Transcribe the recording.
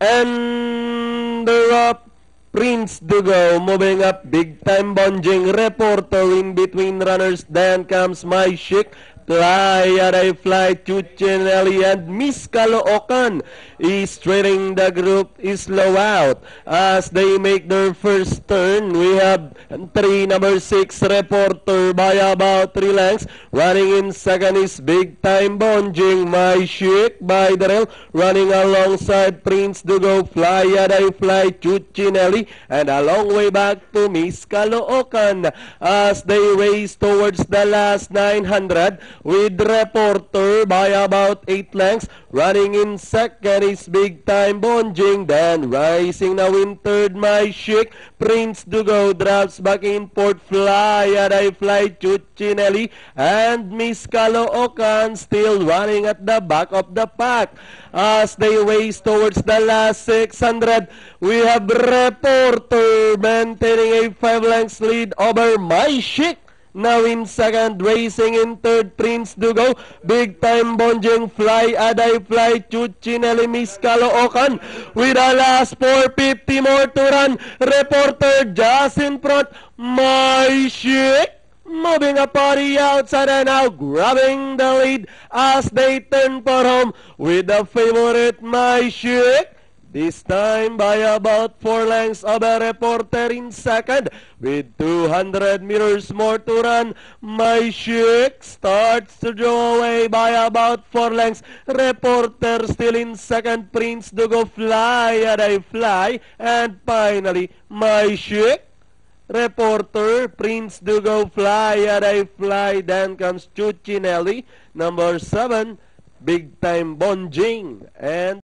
And they're up. Prince Dugo moving up, big time Bonjing, Reporter in between runners, then comes My Chic, Fly at a Fly, Chuchinelli and Miss Caloocan is trailing the group is low out as they make their first turn. We have number 6 Reporter by about 3 lengths. Running in second is big time Bonjing, My Chic by the rail, running alongside Prince Dugo, Fly at a Fly, Chuchinelli, and a long way back to Miss Caloocan as they race towards the last 900 with Reporter by about 8 lengths. Running in second is big time Bonjing, then rising now in third My Chic. Prince Dugo drops back in fourth, Fly at a Fly, Chuchinelli, and Miss Caloocan still running at the back of the pack. As they race towards the last 600, we have Reporter maintaining a 5 lengths lead over My Chic. Now in second, racing in third, Prince Dugo, big time Bonjing, Fly at a Fly, Chuchinelli, Miss Caloocan with the last 450 more to run. Reporter just in front, My Chic moving up on the outside and now grabbing the lead as they turn for home with the favorite My Chic. This time by about 4 lengths of a Reporter in second with 200 meters more to run. My Chic starts to draw away by about 4 lengths. Reporter still in second. Prince Dugo, Fly at a Fly, and finally My Chic, Reporter, Prince Dugo, Fly at a Fly. Then comes Chuchinelli, number 7, big time Bonjing, and